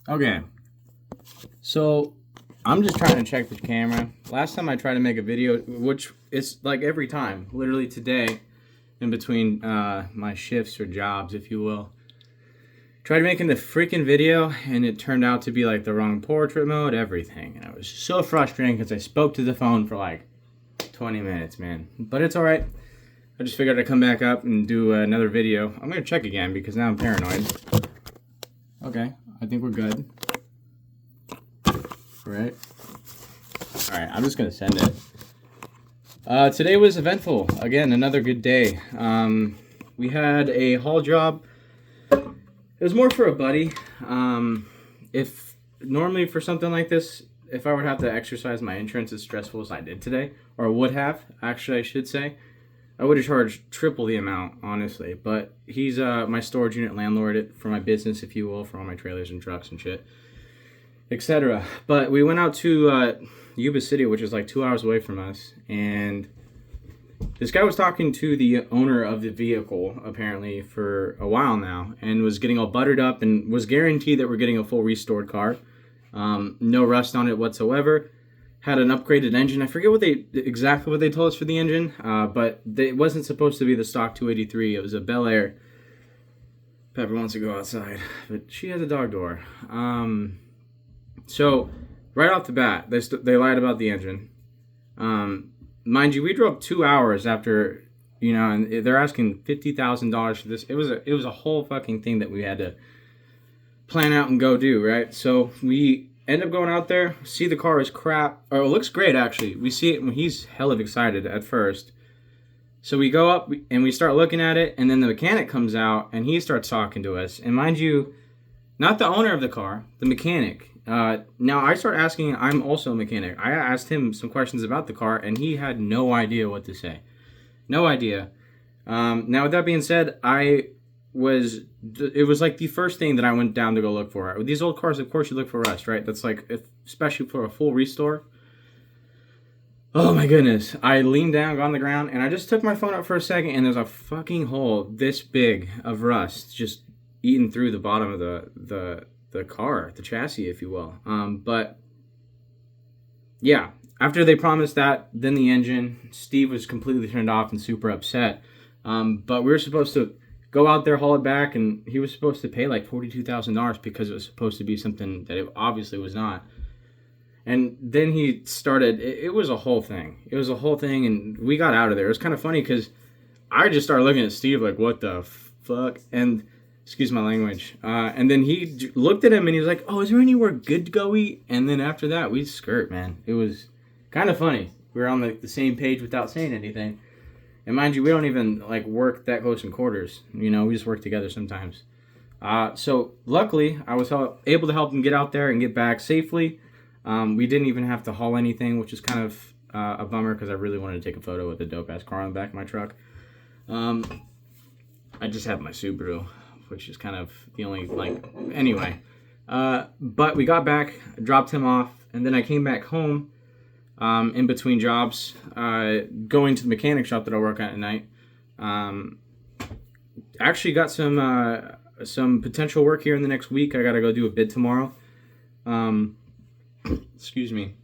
Okay, so I'm just trying to check the camera. Last time I tried to make a video, which is like every time, literally today, in between my shifts or jobs, if you will, tried making the freaking video, and it turned out to be like the wrong portrait mode, everything. And I was so frustrating because I spoke to the phone for like 20 minutes, man. But it's all right. I just figured I'd come back up and do another video. I'm gonna check again because now I'm paranoid. Okay, I think we're good. Right. All right, I'm just gonna send it. Today was eventful. Again, another good day. We had a haul job. It was more for a buddy. If normally for something like this, if I would have to exercise my insurance as stressful as I did today, or would have, actually I should say, I would have charged triple the amount, honestly. But he's my storage unit landlord for my business, if you will, for all my trailers and trucks and shit, etc. But we went out to Yuba City, which is like 2 hours away from us, and this guy was talking to the owner of the vehicle, apparently, for a while now, and was getting all buttered up and was guaranteed that we're getting a full restored car. No rust on it whatsoever. Had an upgraded engine. I forget exactly what they told us for the engine, but it wasn't supposed to be the stock 283. It was a Bel Air. Pepper wants to go outside, but she has a dog door. So right off the bat, they lied about the engine. Mind you, we drove 2 hours after, and they're asking $50,000 for this. It was a whole fucking thing that we had to plan out and go do, right? So we end up going out there, see the car is crap, or it looks great actually. We see it when he's hella excited at first. So we go up and we start looking at it, and then the mechanic comes out and he starts talking to us. And mind you, not the owner of the car, the mechanic. Now I start asking, I'm also a mechanic. I asked him some questions about the car and he had no idea what to say. No idea. Now with that being said, it was like the first thing that I went down to go look for. With these old cars, of course you look for rust, right? That's like, especially for a full restore. Oh my goodness. I leaned down, got on the ground, and I just took my phone up for a second, and there's a fucking hole this big of rust just eating through the bottom of the car, the chassis, if you will. But yeah, after they promised that, then the engine, Steve was completely turned off and super upset. But we were supposed to go out there, haul it back, and he was supposed to pay like $42,000 because it was supposed to be something that it obviously was not. And then he started, it was a whole thing. It was a whole thing, and we got out of there. It was kind of funny because I just started looking at Steve like, what the fuck? And excuse my language. And then he looked at him and he was like, oh, is there anywhere good to go eat? And then after that, we skirt, man. It was kind of funny. We were on the same page without saying anything. And mind you, we don't even like work that close in quarters. We just work together sometimes. So luckily, I was able to help him get out there and get back safely. We didn't even have to haul anything, which is kind of a bummer because I really wanted to take a photo with the dope-ass car on the back of my truck. I just have my Subaru, which is kind of the only, anyway. But we got back, dropped him off, and then I came back home in between jobs, going to the mechanic shop that I work at night. Actually got some potential work here in the next week. I got to go do a bid tomorrow. Excuse me.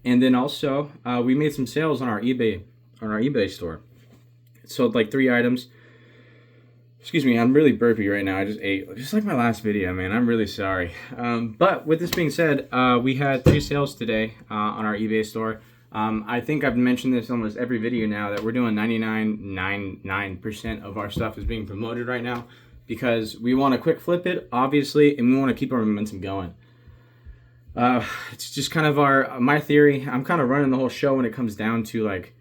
And then also, we made some sales on our eBay store. Sold like 3 items. Excuse me, I'm really burpy right now. I just ate, just like my last video, man. I'm really sorry. But with this being said, we had 3 sales today on our eBay store. I think I've mentioned this almost every video now that we're doing 99.99% of our stuff is being promoted right now because we want to quick flip it, obviously, and we want to keep our momentum going. It's just kind of my theory. I'm kind of running the whole show when it comes down to like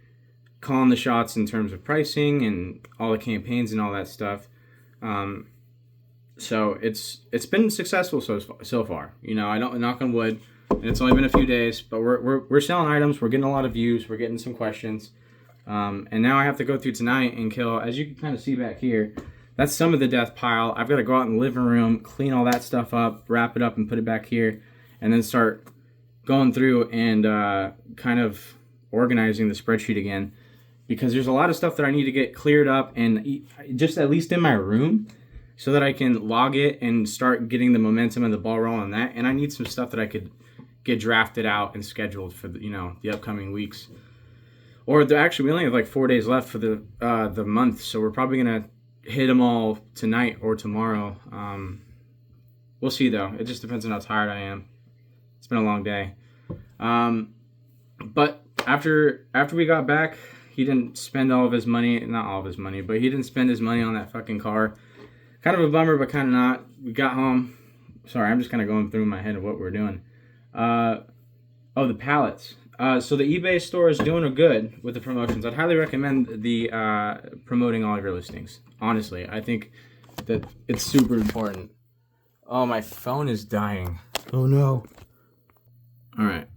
calling the shots in terms of pricing and all the campaigns and all that stuff. So it's been successful so far. I don't, knock on wood, and it's only been a few days, but we're selling items. We're getting a lot of views. We're getting some questions. And now I have to go through tonight and kill, as you can kind of see back here, that's some of the death pile. I've got to go out in the living room, clean all that stuff up, wrap it up and put it back here, and then start going through and kind of organizing the spreadsheet again. Because there's a lot of stuff that I need to get cleared up and just at least in my room so that I can log it and start getting the momentum and the ball rolling on that. And I need some stuff that I could get drafted out and scheduled for the, the upcoming weeks. Or actually, we only have like 4 days left for the month, so we're probably gonna hit them all tonight or tomorrow. We'll see though. It just depends on how tired I am. It's been a long day. But after we got back, he didn't spend all of his money. Not all of his money, but he didn't spend his money on that fucking car. Kind of a bummer, but kind of not. We got home. Sorry, I'm just kind of going through my head of what we're doing. The pallets. So the eBay store is doing good with the promotions. I'd highly recommend the promoting all of your listings. Honestly, I think that it's super important. Oh, my phone is dying. Oh no. All right,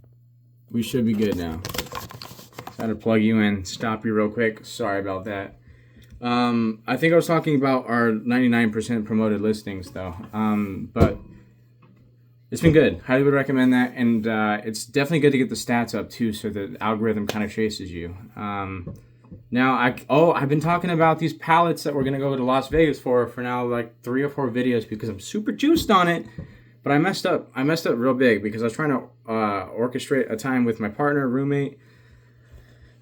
we should be good now. Got to plug you in. Stop you real quick. Sorry about that. I think I was talking about our 99% promoted listings though. But it's been good. Highly would recommend that, and it's definitely good to get the stats up too, so the algorithm kind of chases you. Now, I've been talking about these pallets that we're gonna go to Las Vegas for now like 3 or 4 videos because I'm super juiced on it. But I messed up. I messed up real big because I was trying to orchestrate a time with my partner, roommate,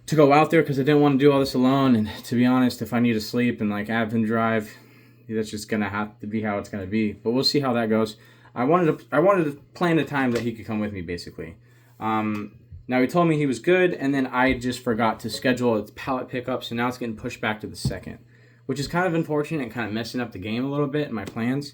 to go out there because I didn't want to do all this alone. And to be honest, if I need to sleep and like admin drive, that's just gonna have to be how it's gonna be. But we'll see how that goes. I wanted to plan a time that he could come with me, basically. Now he told me he was good, and then I just forgot to schedule its pallet pickup, so now it's getting pushed back to the 2nd, which is kind of unfortunate and kind of messing up the game a little bit in my plans.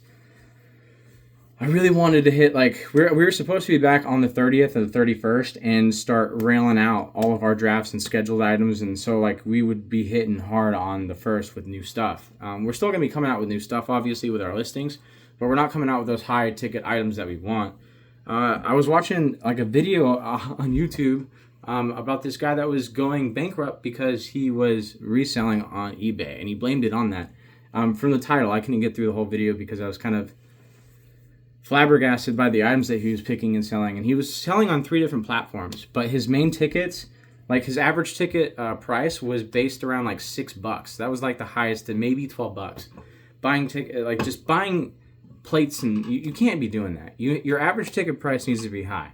I really wanted to hit, like, we were supposed to be back on the 30th or the 31st and start railing out all of our drafts and scheduled items, and so, like, we would be hitting hard on the 1st with new stuff. We're still going to be coming out with new stuff, obviously, with our listings, but we're not coming out with those high-ticket items that we want. I was watching, like, a video on YouTube about this guy that was going bankrupt because he was reselling on eBay, and he blamed it on that. From the title, I couldn't get through the whole video because I was kind of flabbergasted by the items that he was picking and selling. And he was selling on 3 different platforms, but his main tickets, like his average ticket price was based around like $6. That was like the highest, to maybe $12. Buying ticket, like just buying plates, and you can't be doing that. Your average ticket price needs to be high.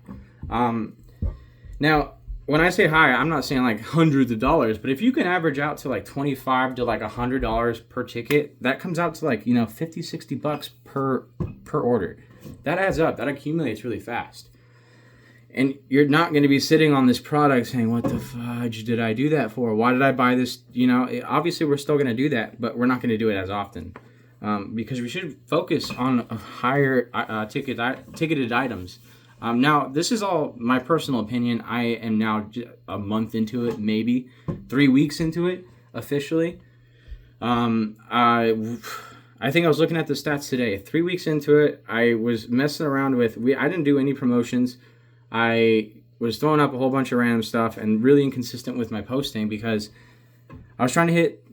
Now, when I say high, I'm not saying like hundreds of dollars, but if you can average out to like $25 to like $100 per ticket, that comes out to like, $50-$60 per order. That adds up. That accumulates really fast. And you're not going to be sitting on this product saying, what the fudge did I do that for? Why did I buy this? Obviously we're still going to do that, but we're not going to do it as often. Because we should focus on higher ticketed items. Now, this is all my personal opinion. I am now a month into it, maybe 3 weeks into it officially. I think I was looking at the stats today. 3 weeks into it, I was messing around with. I didn't do any promotions. I was throwing up a whole bunch of random stuff and really inconsistent with my posting because I was trying to hit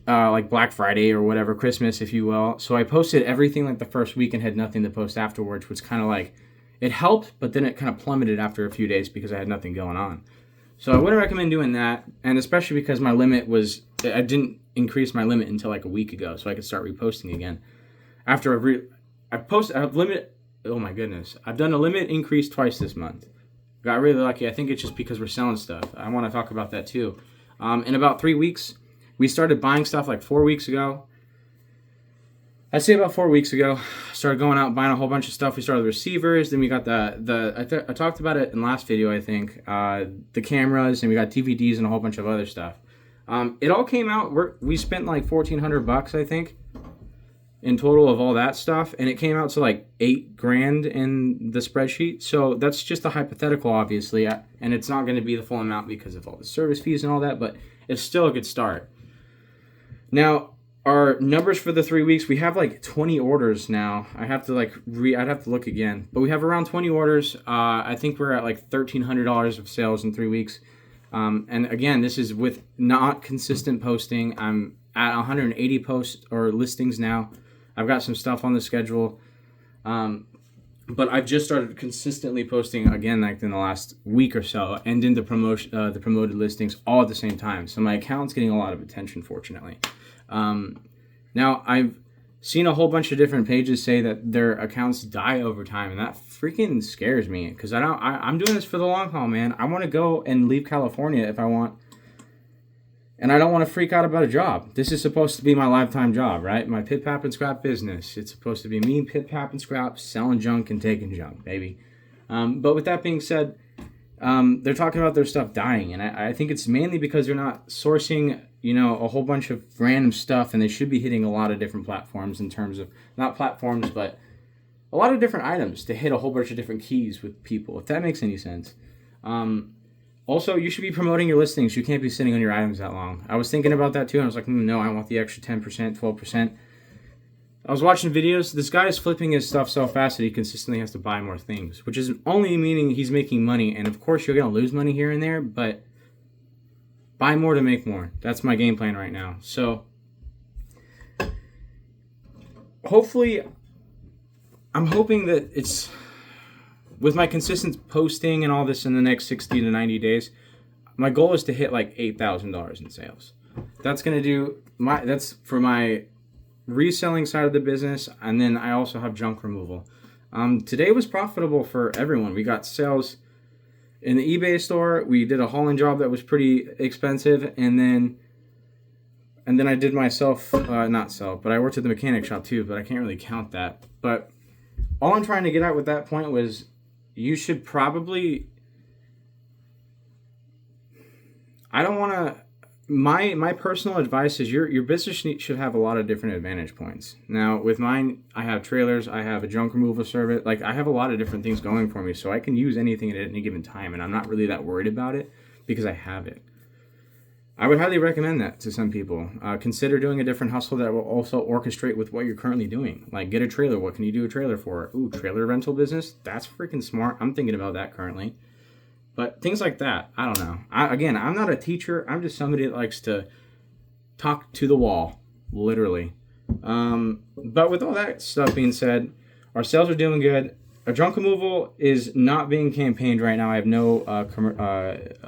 like Black Friday or whatever, Christmas, if you will. So I posted everything like the first week and had nothing to post afterwards, which kind of like, it helped, but then it kind of plummeted after a few days because I had nothing going on. So I wouldn't recommend doing that, and especially because my limit was, I didn't increase my limit until like a week ago, so I could start reposting again. After I've done a limit increase twice this month. Got really lucky. I think it's just because we're selling stuff. I want to talk about that too. In about 3 weeks, we started buying stuff like 4 weeks ago. I'd say about 4 weeks ago, started going out and buying a whole bunch of stuff. We started the receivers, then we got I talked about it in the last video, I think, the cameras, and we got DVDs and a whole bunch of other stuff. It all came out, we spent like $1,400, I think, in total of all that stuff, and it came out to like $8,000 in the spreadsheet. So that's just a hypothetical, obviously, and it's not going to be the full amount because of all the service fees and all that, but it's still a good start. Now, our numbers for the 3 weeks, we have like 20 orders now. I'd have to look again, but we have around 20 orders. I think we're at like $1,300 of sales in 3 weeks. And again, this is with not consistent posting. I'm at 180 posts or listings now. I've got some stuff on the schedule. But I've just started consistently posting again, like in the last week or so, and in the promoted listings all at the same time. So my account's getting a lot of attention, fortunately. Now seen a whole bunch of different pages say that their accounts die over time, and that freaking scares me because I'm doing this for the long haul, man. I want to go and leave California if I want, and I don't want to freak out about a job. This is supposed to be my lifetime job, right? My Pip-Pap N Scrap business. It's supposed to be me, Pip-Pap N Scrap, selling junk and taking junk, baby. But with that being said, they're talking about their stuff dying, and I think it's mainly because they're not sourcing, you know, a whole bunch of random stuff, and they should be hitting a lot of different platforms in terms of, not platforms, but a lot of different items to hit a whole bunch of different keys with people, if that makes any sense. Also, you should be promoting your listings. You can't be sitting on your items that long. I was thinking about that too, and I was like, no, I want the extra 10%, 12%. I was watching videos. This guy is flipping his stuff so fast that he consistently has to buy more things, which is only meaning he's making money. And of course, you're going to lose money here and there, but buy more to make more. That's my game plan right now. So hopefully, I'm hoping that it's, with my consistent posting and all this in the next 60 to 90 days, my goal is to hit like $8,000 in sales. That's going to do that's for my reselling side of the business, and then I also have junk removal. Today was profitable for everyone. We got sales in the eBay store. We did a hauling job that was pretty expensive, and then I did myself, not self, but I worked at the mechanic shop too, but I can't really count that. But all I'm trying to get at with that point was, you should probably, I don't want to, my personal advice is your business should have a lot of different advantage points. Now, with mine, I have trailers, I have a junk removal service, like I have a lot of different things going for me, so I can use anything at any given time, and I'm not really that worried about it because I have it. I would highly recommend that to some people. Consider doing a different hustle that will also orchestrate with what you're currently doing. Like, get a trailer. What can you do a trailer for? Ooh, trailer rental business? That's freaking smart. I'm thinking about that currently. But things like that, I don't know. Again, I'm not a teacher. I'm just somebody that likes to talk to the wall, literally. But with all that stuff being said, our sales are doing good. Our junk removal is not being campaigned right now. I have no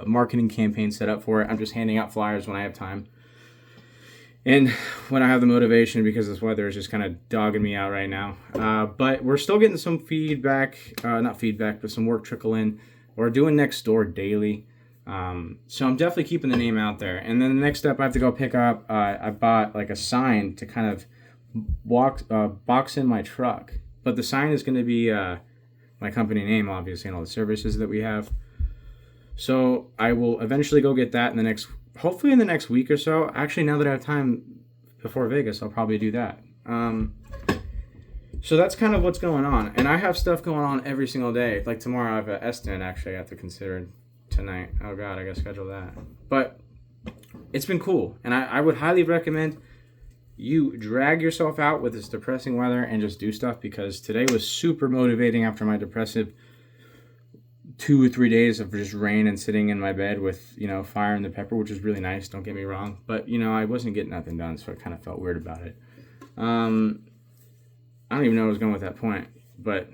marketing campaign set up for it. I'm just handing out flyers when I have time. And when I have the motivation, because this weather is just kind of dogging me out right now. But we're still getting some feedback, not feedback, but some work trickle in. We're doing next door daily. So I'm definitely keeping the name out there. And then the next step I have to go pick up, I bought like a sign to kind of box in my truck. But the sign is going to be my company name, obviously, and all the services that we have. So I will eventually go get that hopefully in the next week or so. Actually, now that I have time before Vegas, I'll probably do that. So that's kind of what's going on. And I have stuff going on every single day. Like tomorrow I have an Eston, actually, I have to consider tonight. Oh, God, I got to schedule that. But it's been cool. And I would highly recommend you drag yourself out with this depressing weather and just do stuff, because today was super motivating after my depressive 2 or 3 days of just rain and sitting in my bed with, fire and the pepper, which was really nice, don't get me wrong. But, I wasn't getting nothing done, so I kind of felt weird about it. I don't even know where I was going with that point, but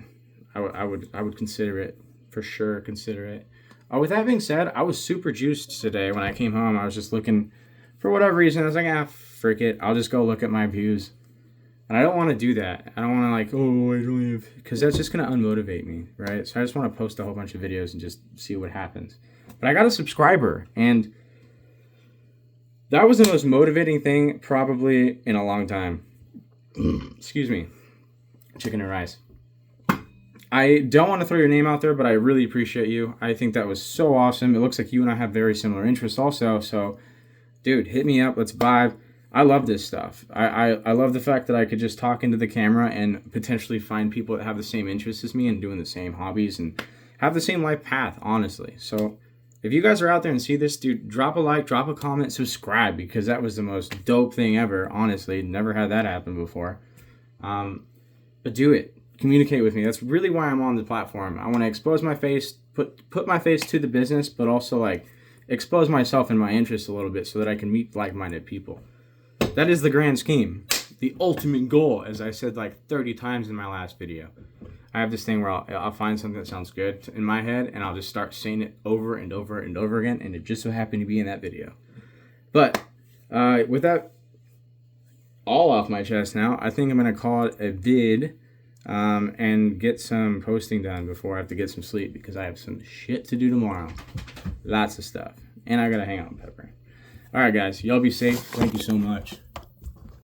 I would consider it, for sure, consider it. With that being said, I was super juiced today. When I came home, I was just looking, for whatever reason, I was like, frick it, I'll just go look at my views. And I don't want to do that. I don't want to I don't have, because that's just going to unmotivate me, right? So I just want to post a whole bunch of videos and just see what happens. But I got a subscriber, and that was the most motivating thing probably in a long time. Excuse me. Chicken and rice. I don't want to throw your name out there, but I really appreciate you. I think that was so awesome. It looks like you and I have very similar interests also. So, dude, hit me up. Let's vibe. I love this stuff. I love the fact that I could just talk into the camera and potentially find people that have the same interests as me and doing the same hobbies and have the same life path, honestly. So, if you guys are out there and see this, dude, drop a like, drop a comment, subscribe, because that was the most dope thing ever, honestly. Never had that happen before. But do it. Communicate with me. That's really why I'm on the platform. I want to expose my face, put my face to the business, but also expose myself and my interests a little bit so that I can meet like-minded people. That is the grand scheme. The ultimate goal, as I said 30 times in my last video. I have this thing where I'll find something that sounds good in my head, and I'll just start saying it over and over and over again, and it just so happened to be in that video. But with that all off my chest now. I think I'm going to call it a vid and get some posting done before I have to get some sleep because I have some shit to do tomorrow. Lots of stuff. And I got to hang out with Pepper. All right, guys. Y'all be safe. Thank you so much.